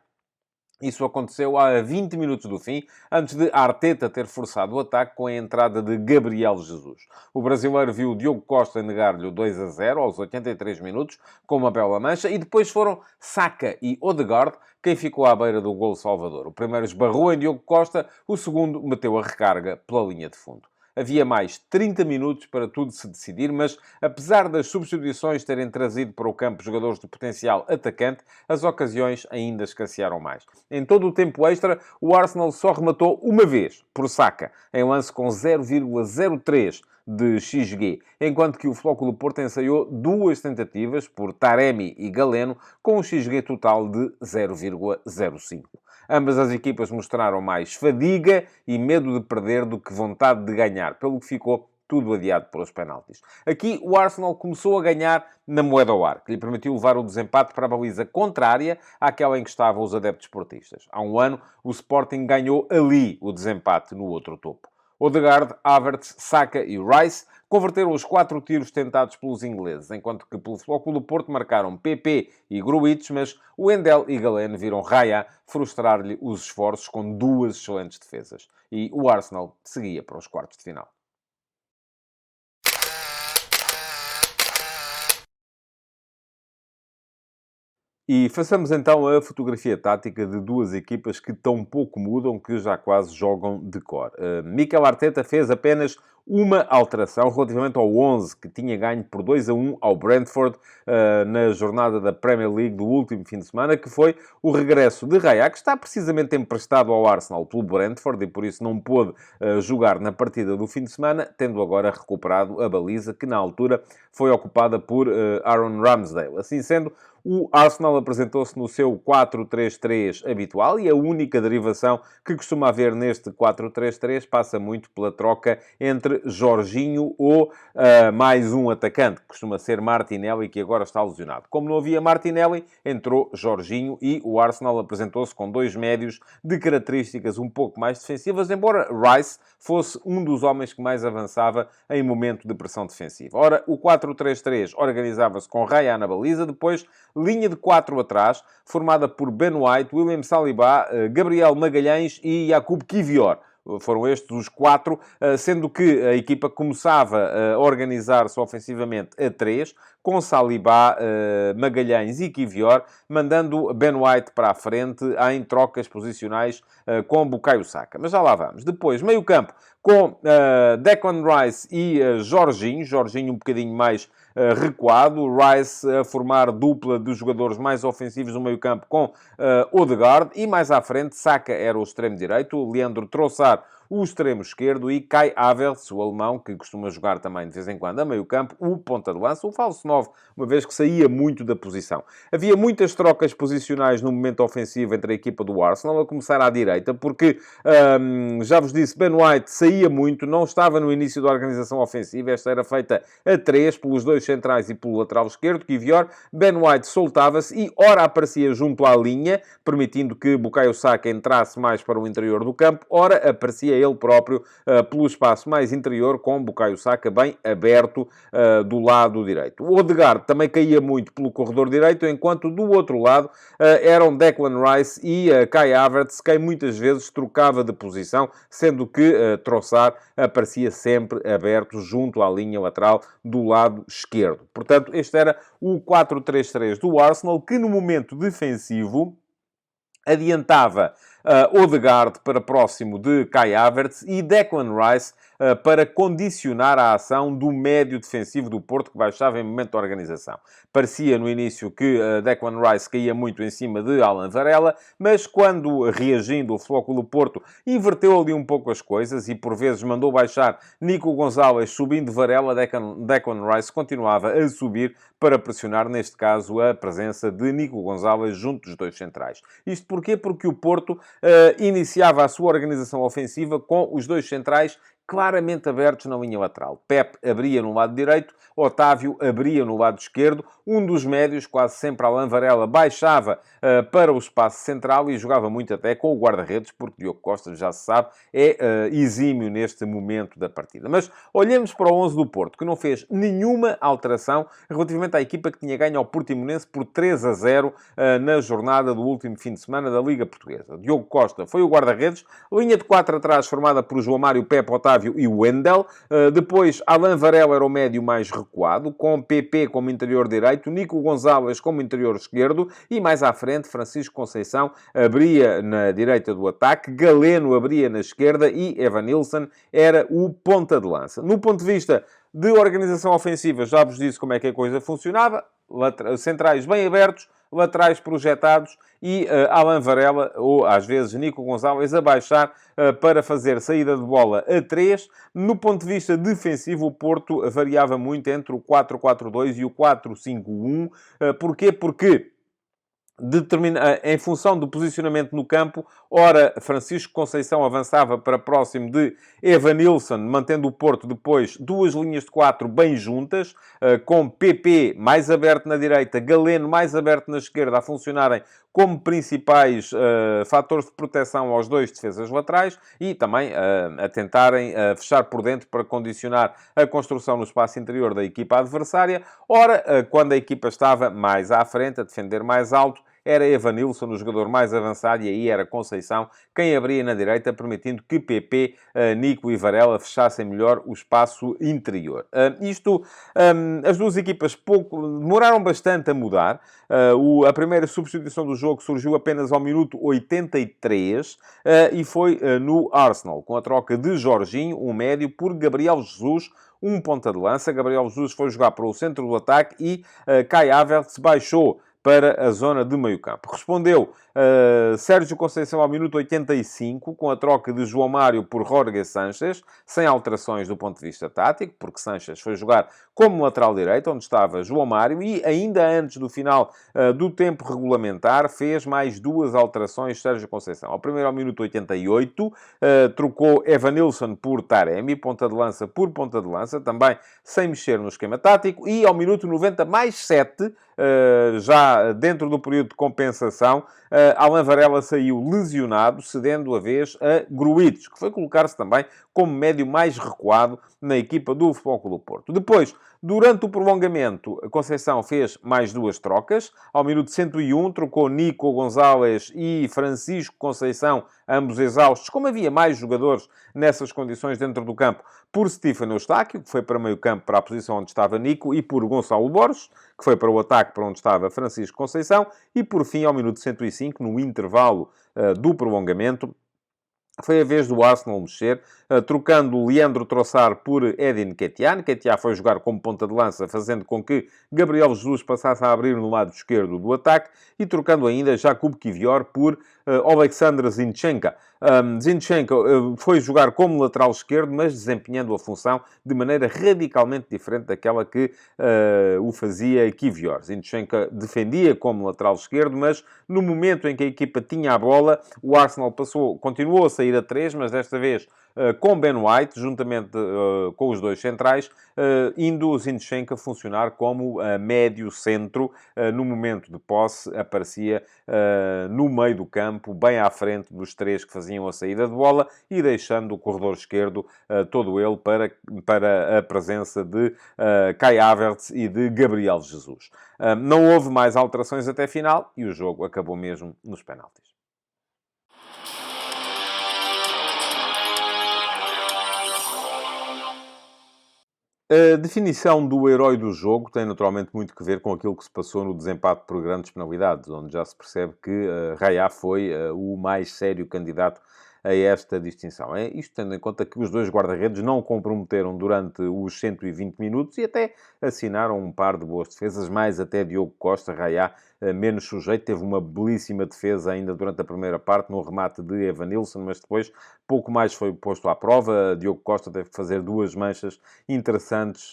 Isso aconteceu a 20 minutos do fim, antes de Arteta ter forçado o ataque com a entrada de Gabriel Jesus. O brasileiro viu Diogo Costa negar-lhe o 2-0 aos 83 minutos, com uma bela mancha, e depois foram Saka e Odegaard quem ficou à beira do golo salvador. O primeiro esbarrou em Diogo Costa, o segundo meteu a recarga pela linha de fundo. Havia mais 30 minutos para tudo se decidir, mas apesar das substituições terem trazido para o campo jogadores de potencial atacante, as ocasiões ainda escassearam mais. Em todo o tempo extra, o Arsenal só rematou uma vez, por Saka, em lance com 0,03 de XG, enquanto que o Futebol Clube do Porto ensaiou duas tentativas, por Taremi e Galeno, com um XG total de 0,05. Ambas as equipas mostraram mais fadiga e medo de perder do que vontade de ganhar, pelo que ficou tudo adiado pelos penaltis. Aqui o Arsenal começou a ganhar na moeda ao ar, que lhe permitiu levar o desempate para a baliza contrária àquela em que estavam os adeptos portistas. Há um ano, o Sporting ganhou ali o desempate no outro topo. Odegaard, Havertz, Saka e Rice converteram os 4 tiros tentados pelos ingleses, enquanto que pelo Futebol Clube do Porto marcaram PP e Gruitch, mas o Endel e Galeno viram Raya frustrar-lhe os esforços com duas excelentes defesas. E o Arsenal seguia para os quartos de final. E façamos então a fotografia tática de duas equipas que tão pouco mudam que já quase jogam de cor. Mikel Arteta fez apenas uma alteração relativamente ao 11 que tinha ganho por 2-1 ao Brentford na jornada da Premier League do último fim de semana, que foi o regresso de Raya, que está precisamente emprestado ao Arsenal pelo Brentford e por isso não pôde jogar na partida do fim de semana, tendo agora recuperado a baliza que na altura foi ocupada por Aaron Ramsdale. Assim sendo, o Arsenal apresentou-se no seu 4-3-3 habitual e a única derivação que costuma haver neste 4-3-3 passa muito pela troca entre Jorginho ou mais um atacante, que costuma ser Martinelli, que agora está lesionado. Como não havia Martinelli, entrou Jorginho e o Arsenal apresentou-se com dois médios de características um pouco mais defensivas, embora Rice fosse um dos homens que mais avançava em momento de pressão defensiva. Ora, o 4-3-3 organizava-se com Raya na baliza, depois linha de 4 atrás, formada por Ben White, William Saliba, Gabriel Magalhães e Jakub Kiwior. Foram estes os 4, sendo que a equipa começava a organizar-se ofensivamente a 3, com Saliba, Magalhães e Kiwior, mandando Ben White para a frente em trocas posicionais com Bukayo Saka. Mas já lá vamos. Depois, meio campo, com Declan Rice e Jorginho. Jorginho um bocadinho mais recuado. Rice a formar dupla dos jogadores mais ofensivos no meio-campo com Odegaard. E mais à frente, Saka era o extremo direito. Leandro Trossard, o extremo esquerdo, e Kai Havertz, o alemão, que costuma jogar também de vez em quando a meio campo, o ponta de lança, o falso 9, uma vez que saía muito da posição. Havia muitas trocas posicionais no momento ofensivo entre a equipa do Arsenal, a começar à direita, porque, já vos disse, Ben White saía muito, não estava no início da organização ofensiva, esta era feita a 3, pelos dois centrais e pelo lateral esquerdo, Kivior. Ben White soltava-se e ora aparecia junto à linha, permitindo que Bukayo Saka entrasse mais para o interior do campo, ora aparecia ele próprio pelo espaço mais interior, com Bukayo Saka bem aberto do lado direito. O Odegaard também caía muito pelo corredor direito, enquanto do outro lado eram Declan Rice e Kai Havertz, quem muitas vezes trocava de posição, sendo que Trossard aparecia sempre aberto junto à linha lateral do lado esquerdo. Portanto, este era o 4-3-3 do Arsenal, que no momento defensivo adiantava Odegaard para próximo de Kai Havertz e Declan Rice para condicionar a ação do médio defensivo do Porto, que baixava em momento de organização. Parecia no início que Declan Rice caía muito em cima de Alan Varela, mas quando, reagindo, o Futebol Clube do Porto inverteu ali um pouco as coisas e por vezes mandou baixar Nico Gonzalez subindo Varela, Declan Rice continuava a subir para pressionar, neste caso, a presença de Nico Gonzalez junto dos dois centrais. Isto porquê? Porque o Porto iniciava a sua organização ofensiva com os dois centrais claramente abertos na linha lateral. Pep abria no lado direito, Otávio abria no lado esquerdo, um dos médios, quase sempre Alan Varela, baixava para o espaço central e jogava muito até com o guarda-redes, porque Diogo Costa, já se sabe, é exímio neste momento da partida. Mas olhemos para o 11 do Porto, que não fez nenhuma alteração relativamente à equipa que tinha ganho ao Portimonense por 3-0 na jornada do último fim de semana da Liga Portuguesa. Diogo Costa foi o guarda-redes, linha de 4 atrás formada por João Mário, Pepe, Otávio e Wendel. Depois, Alan Varela era o médio mais recuado, com PP como interior direito, Nico Gonzalez como interior esquerdo e mais à frente, Francisco Conceição abria na direita do ataque, Galeno abria na esquerda e Evanilson era o ponta de lança. No ponto de vista de organização ofensiva, já vos disse como é que a coisa funcionava. Centrais bem abertos, laterais projetados e Alan Varela, ou às vezes Nico Gonzalez, a baixar para fazer saída de bola a 3. No ponto de vista defensivo, o Porto variava muito entre o 4-4-2 e o 4-5-1. Porquê? Porque em função do posicionamento no campo, ora Francisco Conceição avançava para próximo de Evanilson, mantendo o Porto depois duas linhas de 4 bem juntas, com PP mais aberto na direita, Galeno mais aberto na esquerda, a funcionarem como principais fatores de proteção aos dois defesas laterais e também a tentarem fechar por dentro para condicionar a construção no espaço interior da equipa adversária. Ora, quando a equipa estava mais à frente, a defender mais alto, era Evanilson, o jogador mais avançado, e aí era Conceição quem abria na direita, permitindo que PP, Nico e Varela fechassem melhor o espaço interior. As duas equipas demoraram bastante a mudar. A primeira substituição do jogo surgiu apenas ao minuto 83 e foi no Arsenal, com a troca de Jorginho, um médio, por Gabriel Jesus, um ponta de lança. Gabriel Jesus foi jogar para o centro do ataque e Kai Havertz baixou para a zona de meio-campo. Respondeu Sérgio Conceição ao minuto 85, com a troca de João Mário por Jorge Sanchez, sem alterações do ponto de vista tático, porque Sanchez foi jogar como lateral direito, onde estava João Mário, e ainda antes do final do tempo regulamentar, fez mais duas alterações Sérgio Conceição. Ao primeiro, ao minuto 88, trocou Evanilson por Taremi, ponta de lança por ponta de lança, também sem mexer no esquema tático, e ao minuto 90 mais 7, já dentro do período de compensação, Alan Varela saiu lesionado, cedendo a vez a Gruites, que foi colocar-se também como médio mais recuado na equipa do Futebol Clube do Porto. Depois, durante o prolongamento, a Conceição fez mais duas trocas. Ao minuto 101, trocou Nico Gonzalez e Francisco Conceição, ambos exaustos, como havia mais jogadores nessas condições dentro do campo, por Stefano Eustáquio, que foi para meio campo para a posição onde estava Nico, e por Gonçalo Borges, que foi para o ataque para onde estava Francisco Conceição, e por fim, ao minuto 105, no intervalo do prolongamento, foi a vez do Arsenal mexer, trocando Leandro Trossard por Edin Nketiah. Nketiah foi jogar como ponta de lança, fazendo com que Gabriel Jesus passasse a abrir no lado esquerdo do ataque e trocando ainda Jakub Kivior por Oleksandr Zinchenko. Zinchenko foi jogar como lateral esquerdo, mas desempenhando a função de maneira radicalmente diferente daquela que o fazia Kivior. Zinchenko defendia como lateral esquerdo, mas no momento em que a equipa tinha a bola, o Arsenal continuou a sair a 3, mas desta vez com Ben White, juntamente com os dois centrais, indo o Zinchenko funcionar como médio centro. No momento de posse, aparecia no meio do campo, bem à frente dos três que faziam a saída de bola e deixando o corredor esquerdo todo ele para a presença de Kai Havertz e de Gabriel Jesus. Não houve mais alterações até final e o jogo acabou mesmo nos penaltis. A definição do herói do jogo tem naturalmente muito que ver com aquilo que se passou no desempate por grandes penalidades, onde já se percebe que Raya foi o mais sério candidato a esta distinção. É isto tendo em conta que os dois guarda-redes não comprometeram durante os 120 minutos e até assinaram um par de boas defesas, mais até Diogo Costa. Raya menos sujeito, teve uma belíssima defesa ainda durante a primeira parte, no remate de Evanilson, mas depois pouco mais foi posto à prova. Diogo Costa teve que fazer duas manchas interessantes,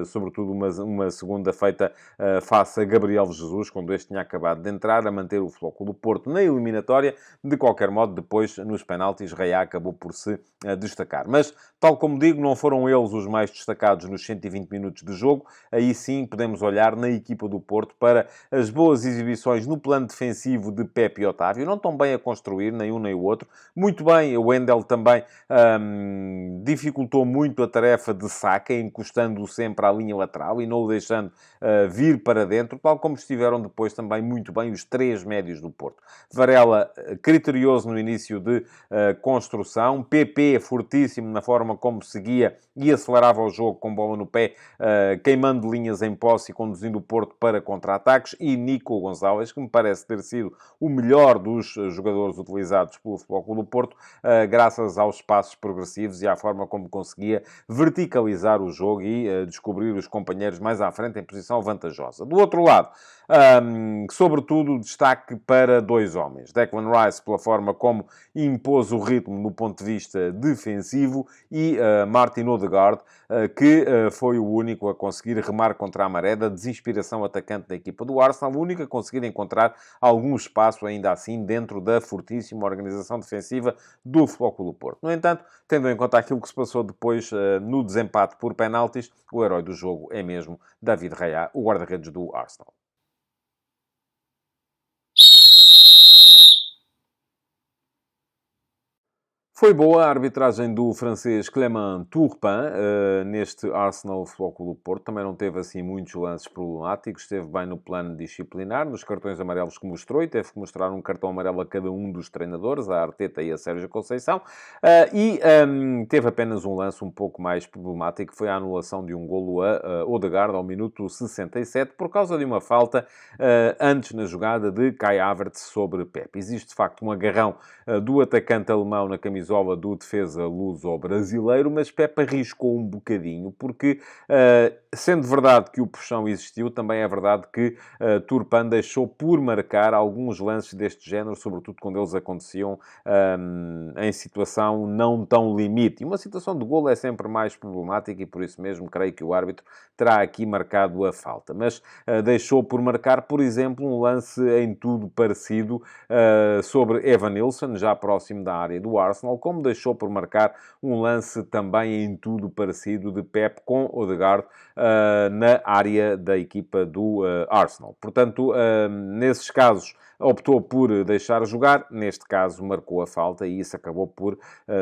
sobretudo uma segunda feita face a Gabriel Jesus, quando este tinha acabado de entrar, a manter o Flóculo do Porto na eliminatória. De qualquer modo, depois, nos penaltis, Raya acabou por se destacar. Mas, tal como digo, não foram eles os mais destacados nos 120 minutos de jogo. Aí sim podemos olhar na equipa do Porto para as boas exibições no plano defensivo de Pepe e Otávio. Não tão bem a construir, nem um nem o outro. Muito bem, o Wendel também dificultou muito a tarefa de Saka, encostando-o sempre à linha lateral e não o deixando vir para dentro, tal como estiveram depois também muito bem os três médios do Porto. Varela, criterioso no início de construção. PP, fortíssimo na forma como seguia e acelerava o jogo com bola no pé, queimando linhas em posse e conduzindo o Porto para contra-ataques. E Nico Gonzalez, que me parece ter sido o melhor dos jogadores utilizados pelo Futebol Clube do Porto, graças aos passos progressivos e à forma como conseguia verticalizar o jogo e descobrir os companheiros mais à frente em posição vantajosa. Do outro lado, sobretudo, destaque para dois homens. Declan Rice, pela forma como impôs o ritmo no ponto de vista defensivo, e Martin Odegaard, que foi o único a conseguir remar contra a maré, da desinspiração atacante da equipa do Arsenal, o único a conseguir encontrar algum espaço, ainda assim, dentro da fortíssima organização defensiva do Futebol Clube do Porto. No entanto, tendo em conta aquilo que se passou depois no desempate por penaltis, o herói do jogo é mesmo David Raya, o guarda-redes do Arsenal. Foi boa a arbitragem do francês Clément Turpin neste Arsenal Futebol Clube do Porto. Também não teve assim muitos lances problemáticos. Esteve bem no plano disciplinar, nos cartões amarelos que mostrou, e teve que mostrar um cartão amarelo a cada um dos treinadores, a Arteta e a Sérgio Conceição. Teve apenas um lance um pouco mais problemático, que foi a anulação de um golo a Odegaard ao minuto 67, por causa de uma falta antes na jogada de Kai Havertz sobre Pepe. Existe, de facto, um agarrão do atacante alemão na camisola do defesa luso-brasileiro, mas Pepe arriscou um bocadinho, porque, sendo verdade que o puxão existiu, também é verdade que Turpin deixou por marcar alguns lances deste género, sobretudo quando eles aconteciam em situação não tão limite. E uma situação de golo é sempre mais problemática e, por isso mesmo, creio que o árbitro terá aqui marcado a falta. Mas deixou por marcar, por exemplo, um lance em tudo parecido sobre Evanilson, já próximo da área do Arsenal, como deixou por marcar um lance também em tudo parecido de Pep com Odegaard na área da equipa do Arsenal. Portanto, nesses casos, optou por deixar jogar, neste caso marcou a falta e isso acabou por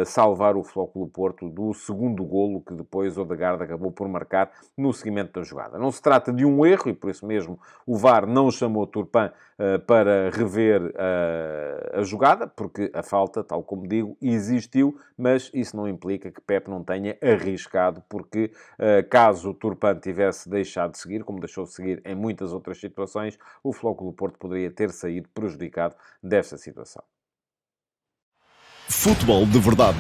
salvar o Futebol Clube do Porto do segundo golo que depois Odegaard acabou por marcar no seguimento da jogada. Não se trata de um erro e por isso mesmo o VAR não chamou Turpin para rever a jogada, porque a falta, tal como digo, existiu, mas isso não implica que Pep não tenha arriscado, porque caso Turpin tivesse deixado de seguir, como deixou de seguir em muitas outras situações, o Futebol Clube do Porto poderia ter saído prejudicado desta situação. Futebol de Verdade